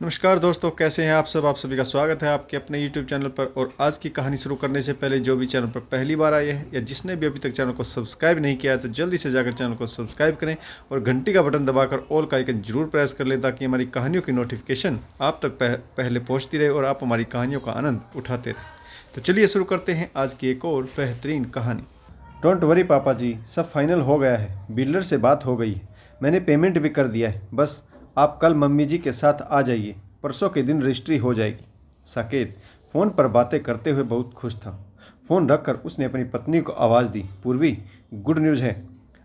नमस्कार दोस्तों, कैसे हैं आप सब। आप सभी का स्वागत है आपके अपने YouTube चैनल पर। और आज की कहानी शुरू करने से पहले जो भी चैनल पर पहली बार आए हैं या जिसने भी अभी तक चैनल को सब्सक्राइब नहीं किया है तो जल्दी से जाकर चैनल को सब्सक्राइब करें और घंटी का बटन दबाकर ऑल का आइकन जरूर प्रेस कर लें ताकि हमारी कहानियों की नोटिफिकेशन आप तक पहले पहुँचती रहे और आप हमारी कहानियों का आनंद उठाते रहें। तो चलिए शुरू करते हैं आज की एक और बेहतरीन कहानी। डोंट वरी पापा जी, सब फाइनल हो गया है। बिल्डर से बात हो गई है, मैंने पेमेंट भी कर दिया है। बस आप कल मम्मी जी के साथ आ जाइए, परसों के दिन रजिस्ट्री हो जाएगी। साकेत फ़ोन पर बातें करते हुए बहुत खुश था। फ़ोन रखकर उसने अपनी पत्नी को आवाज़ दी, पूर्वी गुड न्यूज़ है।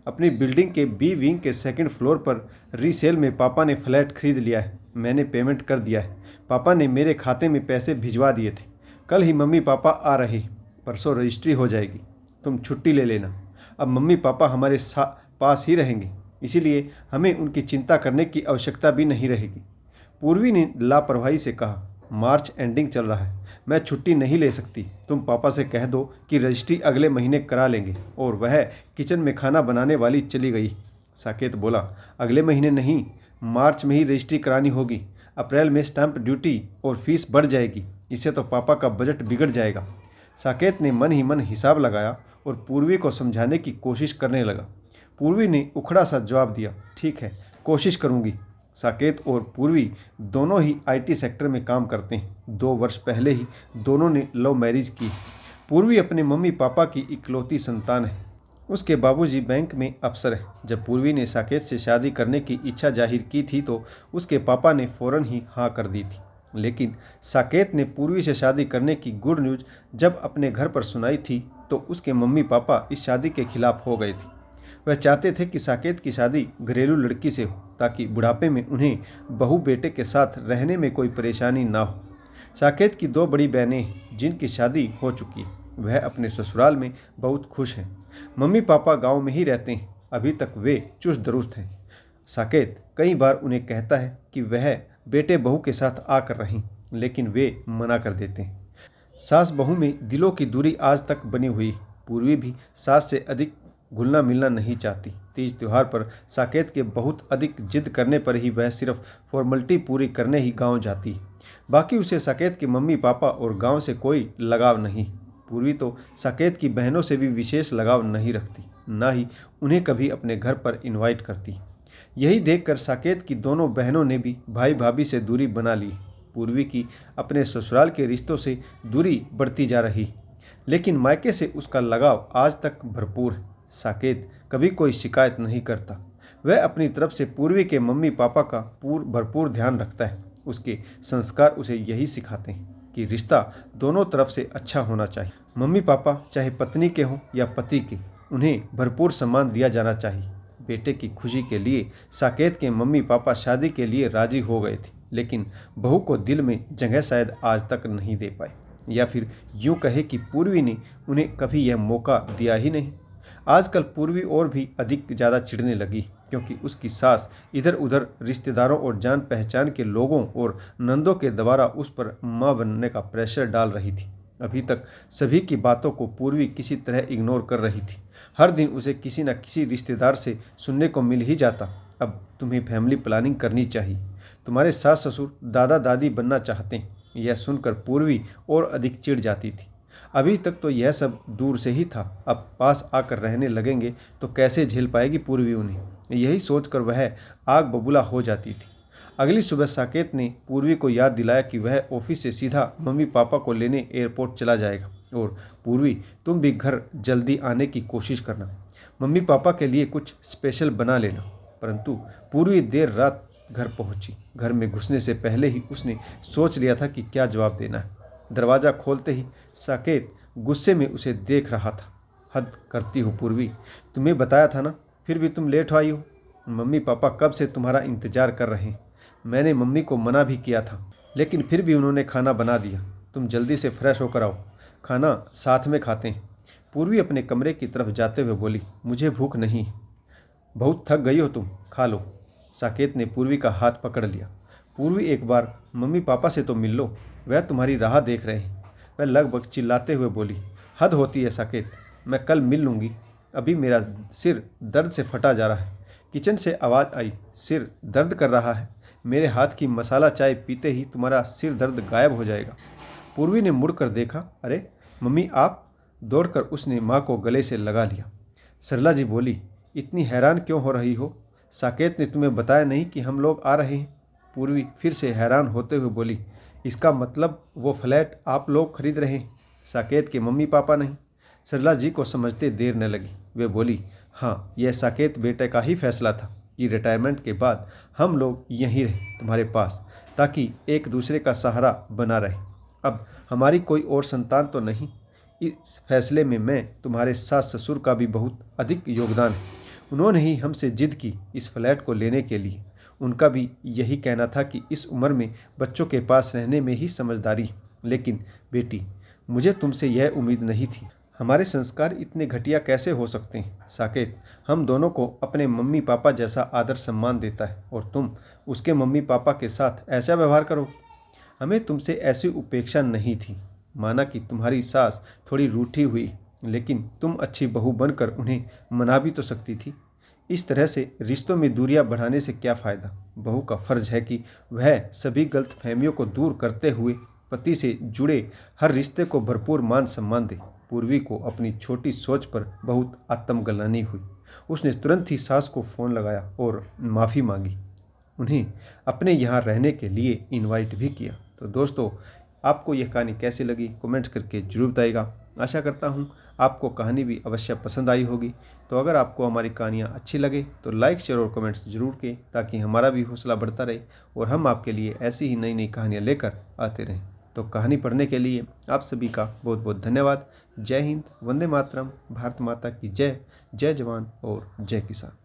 अपनी बिल्डिंग के बी विंग के सेकंड फ्लोर पर रीसेल में पापा ने फ्लैट खरीद लिया है। मैंने पेमेंट कर दिया है। पापा ने मेरे खाते में पैसे भिजवा दिए थे। कल ही मम्मी पापा आ रहे, परसों रजिस्ट्री हो जाएगी। तुम छुट्टी ले लेना। अब मम्मी पापा हमारे पास ही रहेंगे, इसीलिए हमें उनकी चिंता करने की आवश्यकता भी नहीं रहेगी। पूर्वी ने लापरवाही से कहा, मार्च एंडिंग चल रहा है, मैं छुट्टी नहीं ले सकती। तुम पापा से कह दो कि रजिस्ट्री अगले महीने करा लेंगे। और वह किचन में खाना बनाने वाली चली गई। साकेत बोला, अगले महीने नहीं, मार्च में ही रजिस्ट्री करानी होगी। अप्रैल में स्टैंप ड्यूटी और फीस बढ़ जाएगी, इससे तो पापा का बजट बिगड़ जाएगा। साकेत ने मन ही मन हिसाब लगाया और पूर्वी को समझाने की कोशिश करने लगा। पूर्वी ने उखड़ा सा जवाब दिया, ठीक है, कोशिश करूंगी। साकेत और पूर्वी दोनों ही आईटी सेक्टर में काम करते हैं। 2 वर्ष पहले ही दोनों ने लव मैरिज की। पूर्वी अपने मम्मी पापा की इकलौती संतान है। उसके बाबूजी बैंक में अफसर हैं। जब पूर्वी ने साकेत से शादी करने की इच्छा जाहिर की थी तो उसके पापा ने फ़ौरन ही हाँ कर दी थी। लेकिन साकेत ने पूर्वी से शादी करने की गुड न्यूज़ जब अपने घर पर सुनाई थी तो उसके मम्मी पापा इस शादी के खिलाफ हो गए थे। वह चाहते थे कि साकेत की शादी घरेलू लड़की से हो ताकि बुढ़ापे में उन्हें बहू बेटे के साथ रहने में कोई परेशानी ना हो। साकेत की 2 बड़ी बहनें जिनकी शादी हो चुकी है, वह अपने ससुराल में बहुत खुश हैं। मम्मी पापा गांव में ही रहते हैं। अभी तक वे चुस्त दुरुस्त हैं। साकेत कई बार उन्हें कहता है कि वह बेटे बहू के साथ आकर रहें, लेकिन वे मना कर देते हैं। सास बहू में दिलों की दूरी आज तक बनी हुई है। पूर्वी भी सास से अधिक घुलना मिलना नहीं चाहती। तीज त्यौहार पर साकेत के बहुत अधिक जिद करने पर ही वह सिर्फ फॉर्मेलिटी पूरी करने ही गांव जाती है। बाकी उसे साकेत के मम्मी पापा और गांव से कोई लगाव नहीं। पूर्वी तो साकेत की बहनों से भी विशेष लगाव नहीं रखती, ना ही उन्हें कभी अपने घर पर इनवाइट करती। यही देखकर साकेत की दोनों बहनों ने भी भाई भाभी से दूरी बना ली। पूर्वी की अपने ससुराल के रिश्तों से दूरी बढ़ती जा रही, लेकिन मायके से उसका लगाव आज तक भरपूर है। साकेत कभी कोई शिकायत नहीं करता। वह अपनी तरफ से पूर्वी के मम्मी पापा का भरपूर ध्यान रखता है। उसके संस्कार उसे यही सिखाते हैं कि रिश्ता दोनों तरफ से अच्छा होना चाहिए। मम्मी पापा चाहे पत्नी के हों या पति के, उन्हें भरपूर सम्मान दिया जाना चाहिए। बेटे की खुशी के लिए साकेत के मम्मी पापा शादी के लिए राजी हो गए थे, लेकिन बहू को दिल में जगह शायद आज तक नहीं दे पाए, या फिर यूँ कहे कि पूर्वी ने उन्हें कभी यह मौका दिया ही नहीं। आजकल पूर्वी और भी अधिक ज़्यादा चिढ़ने लगी, क्योंकि उसकी सास इधर उधर रिश्तेदारों और जान पहचान के लोगों और नंदों के द्वारा उस पर मां बनने का प्रेशर डाल रही थी। अभी तक सभी की बातों को पूर्वी किसी तरह इग्नोर कर रही थी। हर दिन उसे किसी न किसी रिश्तेदार से सुनने को मिल ही जाता, अब तुम्हें फैमिली प्लानिंग करनी चाहिए, तुम्हारे सास ससुर दादा दादी बनना चाहते हैं। यह सुनकर पूर्वी और अधिक चिढ़ जाती थी। अभी तक तो यह सब दूर से ही था, अब पास आकर रहने लगेंगे तो कैसे झेल पाएगी पूर्वी उन्हें। यही सोचकर वह आग बबूला हो जाती थी। अगली सुबह साकेत ने पूर्वी को याद दिलाया कि वह ऑफिस से सीधा मम्मी पापा को लेने एयरपोर्ट चला जाएगा, और पूर्वी तुम भी घर जल्दी आने की कोशिश करना, मम्मी पापा के लिए कुछ स्पेशल बना लेना। परंतु पूर्वी देर रात घर पहुंची। घर में घुसने से पहले ही उसने सोच लिया था कि क्या जवाब देना है। दरवाज़ा खोलते ही साकेत गुस्से में उसे देख रहा था। हद करती हो पूर्वी, तुम्हें बताया था ना, फिर भी तुम लेट आई हो। मम्मी पापा कब से तुम्हारा इंतजार कर रहे हैं। मैंने मम्मी को मना भी किया था, लेकिन फिर भी उन्होंने खाना बना दिया। तुम जल्दी से फ्रेश होकर आओ, खाना साथ में खाते हैं। पूर्वी अपने कमरे की तरफ जाते हुए बोली, मुझे भूख नहीं है। बहुत थक गई हो तुम, खा लो। साकेत ने पूर्वी का हाथ पकड़ लिया। पूर्वी, एक बार मम्मी पापा से तो मिल लो, वह तुम्हारी राह देख रहे हैं। वह लगभग चिल्लाते हुए बोली, हद होती है साकेत, मैं कल मिल लूँगी, अभी मेरा सिर दर्द से फटा जा रहा है। किचन से आवाज़ आई, सिर दर्द कर रहा है, मेरे हाथ की मसाला चाय पीते ही तुम्हारा सिर दर्द गायब हो जाएगा। पूर्वी ने मुड़कर देखा। अरे मम्मी आप! दौड़कर उसने माँ को गले से लगा लिया। सरला जी बोली, इतनी हैरान क्यों हो रही हो? साकेत ने तुम्हें बताया नहीं कि हम लोग आ रहे हैं? पूर्वी फिर से हैरान होते हुए बोली, इसका मतलब वो फ्लैट आप लोग खरीद रहे हैं, साकेत के मम्मी पापा नहीं? सरला जी को समझते देर न लगी। वे बोली, हाँ, यह साकेत बेटे का ही फैसला था कि रिटायरमेंट के बाद हम लोग यहीं रहें तुम्हारे पास, ताकि एक दूसरे का सहारा बना रहे। अब हमारी कोई और संतान तो नहीं। इस फैसले में मैं तुम्हारे सास ससुर का भी बहुत अधिक योगदान है। उन्होंने ही हमसे जिद की इस फ्लैट को लेने के लिए। उनका भी यही कहना था कि इस उम्र में बच्चों के पास रहने में ही समझदारी है। लेकिन बेटी, मुझे तुमसे यह उम्मीद नहीं थी। हमारे संस्कार इतने घटिया कैसे हो सकते हैं? साकेत हम दोनों को अपने मम्मी पापा जैसा आदर सम्मान देता है और तुम उसके मम्मी पापा के साथ ऐसा व्यवहार करोगे? हमें तुमसे ऐसी उपेक्षा नहीं थी। माना कि तुम्हारी सास थोड़ी रूठी हुई, लेकिन तुम अच्छी बहू बनकर उन्हें मना भी तो सकती थी। इस तरह से रिश्तों में दूरियां बढ़ाने से क्या फ़ायदा? बहू का फर्ज है कि वह सभी गलतफहमियों को दूर करते हुए पति से जुड़े हर रिश्ते को भरपूर मान सम्मान दे। पूर्वी को अपनी छोटी सोच पर बहुत आत्मग्लानि हुई। उसने तुरंत ही सास को फ़ोन लगाया और माफ़ी मांगी। उन्हें अपने यहाँ रहने के लिए इनवाइट भी किया। तो दोस्तों, आपको यह कहानी कैसी लगी कमेंट्स करके जरूर बताइएगा। आशा करता हूँ आपको कहानी भी अवश्य पसंद आई होगी। तो अगर आपको हमारी कहानियाँ अच्छी लगे तो लाइक शेयर और कमेंट्स जरूर करें, ताकि हमारा भी हौसला बढ़ता रहे और हम आपके लिए ऐसी ही नई नई कहानियाँ लेकर आते रहें। तो कहानी पढ़ने के लिए आप सभी का बहुत बहुत धन्यवाद। जय हिंद, वंदे मातरम, भारत माता की जय। जय जवान और जय किसान।